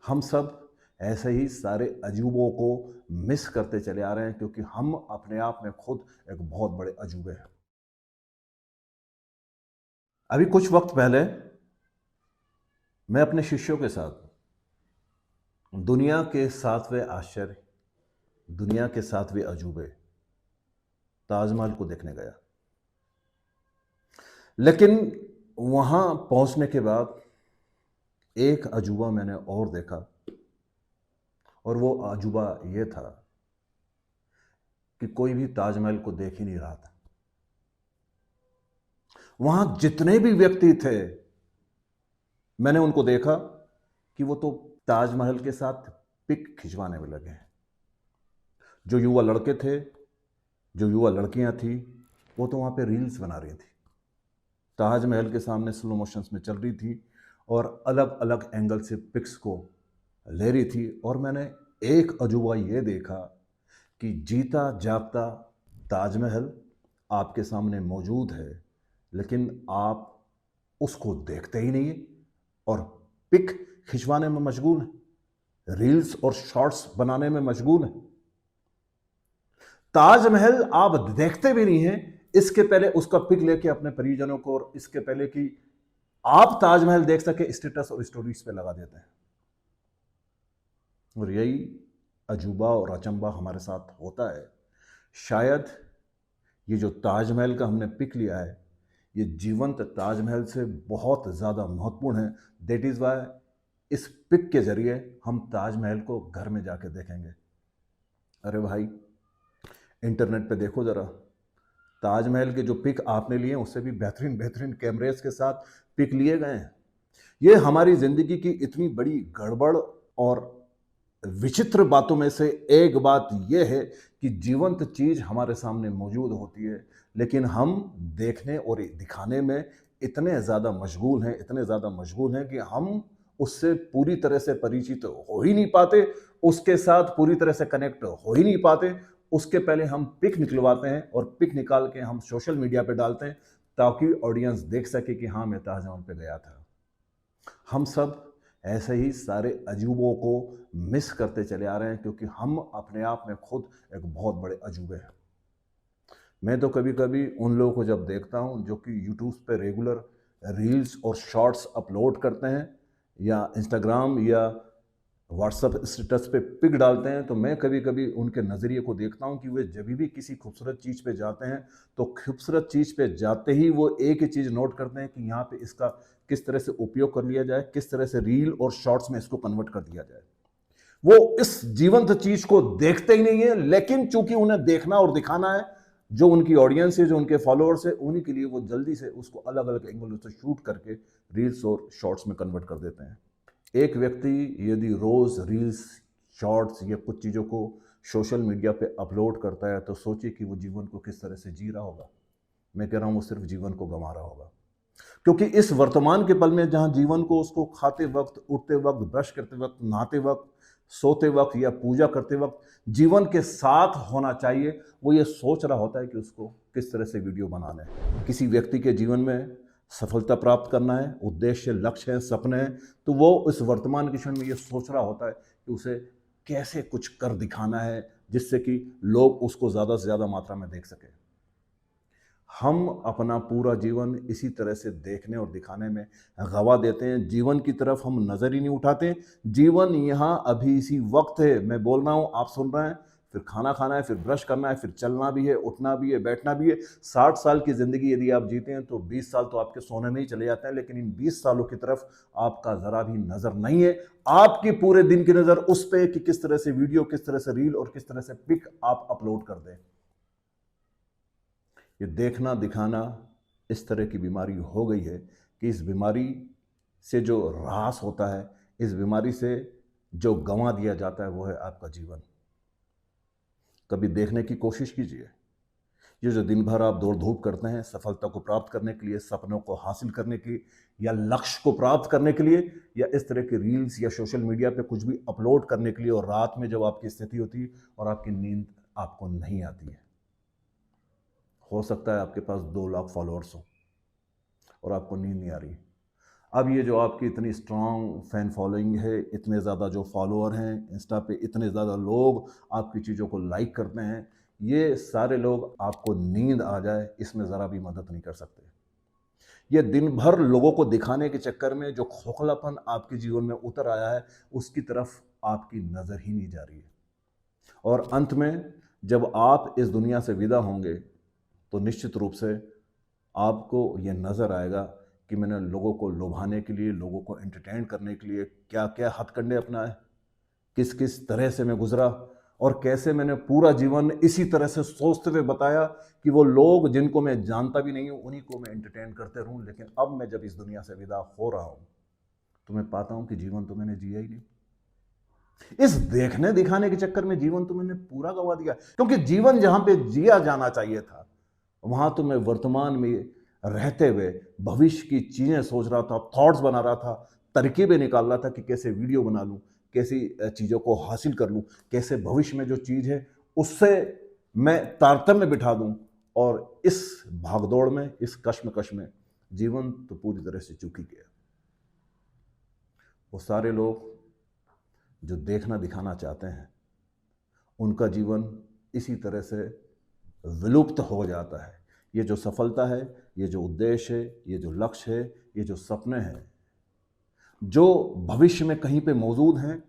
हम सब ऐसे ही सारे अजूबों को मिस करते चले आ रहे हैं क्योंकि हम अपने आप में खुद एक बहुत बड़े अजूबे हैं। अभी कुछ वक्त पहले मैं अपने शिष्यों के साथ दुनिया के 7वें आश्चर्य, दुनिया के 7वें अजूबे ताजमहल को देखने गया। लेकिन वहां पहुंचने के बाद एक अजूबा मैंने और देखा, और वो अजूबा ये था कि कोई भी ताजमहल को देख ही नहीं रहा था। वहां जितने भी व्यक्ति थे, मैंने उनको देखा कि वो तो ताजमहल के साथ पिक खिंचवाने में लगे हैं। जो युवा लड़के थे, जो युवा लड़कियां थी, वो तो वहां पे रील्स बना रही थी, ताजमहल के सामने स्लो मोशंस में चल रही थी और अलग अलग एंगल से पिक्स को ले रही थी। और मैंने एक अजूबा ये देखा कि जीता जागता ताजमहल आपके सामने मौजूद है, लेकिन आप उसको देखते ही नहीं है और पिक खिंचवाने में मशगूल है, रील्स और शॉर्ट्स बनाने में मशगूल है। ताजमहल आप देखते भी नहीं हैं, इसके पहले उसका पिक लेके अपने परिजनों को, और इसके पहले कि आप ताजमहल देख सके, स्टेटस और स्टोरीज पे लगा देते हैं। और यही अजूबा और अचंबा हमारे साथ होता है। शायद ये जो ताजमहल का हमने पिक लिया है, ये जीवंत ताजमहल से बहुत ज़्यादा महत्वपूर्ण है। दैट इज़ वाई इस पिक के जरिए हम ताजमहल को घर में जाके देखेंगे। अरे भाई, इंटरनेट पे देखो ज़रा, ताजमहल के जो पिक आपने लिए हैं उससे भी बेहतरीन बेहतरीन कैमरेज के साथ पिक लिए गए हैं। ये हमारी ज़िंदगी की इतनी बड़ी गड़बड़ और विचित्र बातों में से एक बात यह है कि जीवंत चीज हमारे सामने मौजूद होती है, लेकिन हम देखने और दिखाने में इतने ज़्यादा मशगूल हैं, इतने ज़्यादा मशगूल हैं कि हम उससे पूरी तरह से परिचित हो ही नहीं पाते, उसके साथ पूरी तरह से कनेक्ट हो ही नहीं पाते। उसके पहले हम पिक निकलवाते हैं और पिक निकाल के हम सोशल मीडिया पे डालते हैं ताकि ऑडियंस देख सके कि हाँ, मैं ताजमहल पे गया था। हम सब ऐसे ही सारे अजूबों को मिस करते चले आ रहे हैं क्योंकि हम अपने आप में खुद एक बहुत बड़े अजूबे हैं। मैं तो कभी कभी उन लोगों को जब देखता हूं जो कि यूट्यूब पे रेगुलर रील्स और शॉर्ट्स अपलोड करते हैं, या इंस्टाग्राम या व्हाट्सएप स्टेटस पे पिक डालते हैं, तो मैं कभी कभी उनके नज़रिए को देखता हूं कि वे जब भी किसी खूबसूरत चीज़ पे जाते हैं तो खूबसूरत चीज़ पे जाते ही वो एक ही चीज़ नोट करते हैं कि यहाँ पे इसका किस तरह से उपयोग कर लिया जाए, किस तरह से रील और शॉर्ट्स में इसको कन्वर्ट कर दिया जाए। वो इस जीवंत चीज को देखते ही नहीं है, लेकिन चूंकि उन्हें देखना और दिखाना है, जो उनकी ऑडियंस है, जो उनके फॉलोअर्स है, उन्हीं के लिए वो जल्दी से उसको अलग अलग एंगलों से शूट करके रील्स और शॉर्ट्स में कन्वर्ट कर देते हैं। एक व्यक्ति यदि रोज रील्स, शॉर्ट्स या कुछ चीज़ों को सोशल मीडिया पे अपलोड करता है तो सोचिए कि वो जीवन को किस तरह से जी रहा होगा। मैं कह रहा हूँ वो सिर्फ जीवन को गंवा रहा होगा, क्योंकि इस वर्तमान के पल में जहां जीवन को उसको खाते वक्त, उठते वक्त, ब्रश करते वक्त, नहाते वक्त, सोते वक्त या पूजा करते वक्त जीवन के साथ होना चाहिए, वो ये सोच रहा होता है कि उसको किस तरह से वीडियो बनाना है। किसी व्यक्ति के जीवन में सफलता प्राप्त करना है, उद्देश्य, लक्ष्य है, सपने हैं, तो वो इस वर्तमान के क्षण में ये सोच रहा होता है कि उसे कैसे कुछ कर दिखाना है जिससे कि लोग उसको ज़्यादा से ज़्यादा मात्रा में देख सके। हम अपना पूरा जीवन इसी तरह से देखने और दिखाने में गंवा देते हैं, जीवन की तरफ हम नज़र ही नहीं उठाते। जीवन यहाँ अभी इसी वक्त है, मैं बोल रहा हूँ, आप सुन रहे हैं, फिर खाना खाना है, फिर ब्रश करना है, फिर चलना भी है, उठना भी है, बैठना भी है। 60 साल की ज़िंदगी यदि आप जीते हैं तो 20 साल तो आपके सोने में ही चले जाते हैं, लेकिन इन 20 सालों की तरफ आपका ज़रा भी नज़र नहीं है। आपकी पूरे दिन की नज़र उस पर कि किस तरह से वीडियो, किस तरह से रील और किस तरह से पिक आप अपलोड कर दें। ये देखना दिखाना इस तरह की बीमारी हो गई है कि इस बीमारी से जो ह्रास होता है, इस बीमारी से जो गंवा दिया जाता है, वो है आपका जीवन। कभी देखने की कोशिश कीजिए, ये जो दिन भर आप दौड़ धूप करते हैं सफलता को प्राप्त करने के लिए, सपनों को हासिल करने की, या लक्ष्य को प्राप्त करने के लिए, या इस तरह की रील्स या सोशल मीडिया पे कुछ भी अपलोड करने के लिए, और रात में जब आपकी स्थिति होती है और आपकी नींद आपको नहीं आती है, हो सकता है आपके पास 2 लाख फॉलोअर्स हो और आपको नींद नहीं आ रही। अब ये जो आपकी इतनी स्ट्रांग फैन फॉलोइंग है, इतने ज़्यादा जो फॉलोअर हैं इंस्टा पे, इतने ज़्यादा लोग आपकी चीज़ों को लाइक करते हैं, ये सारे लोग आपको नींद आ जाए इसमें ज़रा भी मदद नहीं कर सकते। ये दिन भर लोगों को दिखाने के चक्कर में जो खोखलापन आपके जीवन में उतर आया है, उसकी तरफ आपकी नज़र ही नहीं जा रही है। और अंत में जब आप इस दुनिया से विदा होंगे तो निश्चित रूप से आपको ये नज़र आएगा कि मैंने लोगों को लुभाने के लिए, लोगों को एंटरटेन करने के लिए क्या क्या हथकंडे अपनाए, किस किस तरह से मैं गुजरा और कैसे मैंने पूरा जीवन इसी तरह से सोचते हुए बताया कि वो लोग जिनको मैं जानता भी नहीं हूँ उन्हीं को मैं एंटरटेन करते रहूँ। लेकिन अब मैं जब इस दुनिया से विदा हो रहा हूँ तो मैं पाता हूँ कि जीवन तो मैंने जिया ही नहीं। इस देखने दिखाने के चक्कर में जीवन तो मैंने पूरा गंवा दिया, क्योंकि जीवन जहां पे जिया जाना चाहिए था वहां तो मैं वर्तमान में रहते हुए भविष्य की चीजें सोच रहा था, थॉट्स बना रहा था, तरकीबें निकाल रहा था कि कैसे वीडियो बना लूं, कैसी चीजों को हासिल कर लूं, कैसे भविष्य में जो चीज है उससे मैं तारतम्य बिठा दूं। और इस भागदौड़ में, इस कश्मकश में जीवन तो पूरी तरह से चूक ही गया। वो सारे लोग जो देखना दिखाना चाहते हैं उनका जीवन इसी तरह से विलुप्त हो जाता है। ये जो सफलता है, ये जो उद्देश्य है, ये जो लक्ष्य है, ये जो सपने हैं जो भविष्य में कहीं पे मौजूद हैं,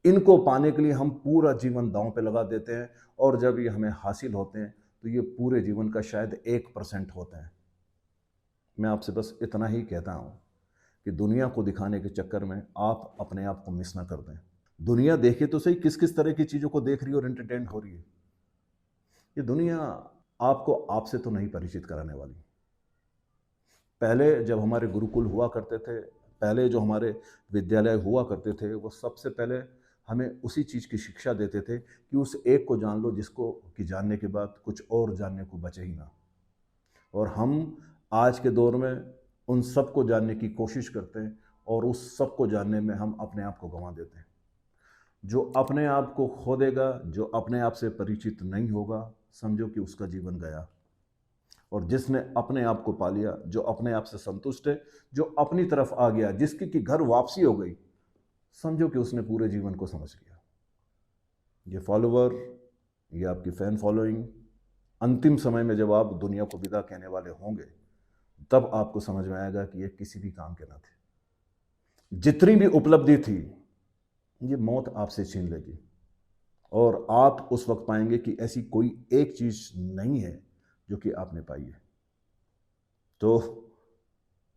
इनको पाने के लिए हम पूरा जीवन दांव पे लगा देते हैं और जब ये हमें हासिल होते हैं तो ये पूरे जीवन का शायद 1% होते हैं। मैं आपसे बस इतना ही कहता हूं कि दुनिया को दिखाने के चक्कर में आप अपने आप को मिस ना कर दें। दुनिया देखे तो सही किस किस तरह की चीज़ों को देख रही है और एंटरटेन हो रही है। ये दुनिया आपको आपसे तो नहीं परिचित कराने वाली। पहले जब हमारे गुरुकुल हुआ करते थे, पहले जो हमारे विद्यालय हुआ करते थे, वो सबसे पहले हमें उसी चीज़ की शिक्षा देते थे कि उस एक को जान लो जिसको कि जानने के बाद कुछ और जानने को बचे ही ना। और हम आज के दौर में उन सब को जानने की कोशिश करते हैं और उस सब को जानने में हम अपने आप को गंवा देते हैं। जो अपने आप को खो देगा, जो अपने आप से परिचित नहीं होगा, समझो कि उसका जीवन गया। और जिसने अपने आप को पा लिया, जो अपने आप से संतुष्ट है, जो अपनी तरफ आ गया, जिसकी कि घर वापसी हो गई, समझो कि उसने पूरे जीवन को समझ लिया। ये फॉलोवर, ये आपकी फैन फॉलोइंग, अंतिम समय में जब आप दुनिया को विदा कहने वाले होंगे तब आपको समझ में आएगा कि ये किसी भी काम के ना थे। जितनी भी उपलब्धि थी ये मौत आपसे छीन लेगी और आप उस वक्त पाएंगे कि ऐसी कोई एक चीज नहीं है जो कि आपने पाई है। तो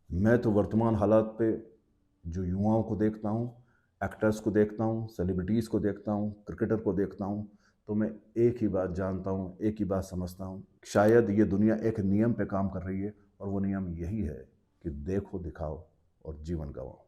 मैं तो वर्तमान हालात पे जो युवाओं को देखता हूँ, एक्टर्स को देखता हूँ, सेलिब्रिटीज़ को देखता हूँ, क्रिकेटर को देखता हूँ, तो मैं एक ही बात जानता हूँ, एक ही बात समझता हूँ, शायद ये दुनिया एक नियम पे काम कर रही है और वो नियम यही है कि देखो दिखाओ और जीवन गवाओ।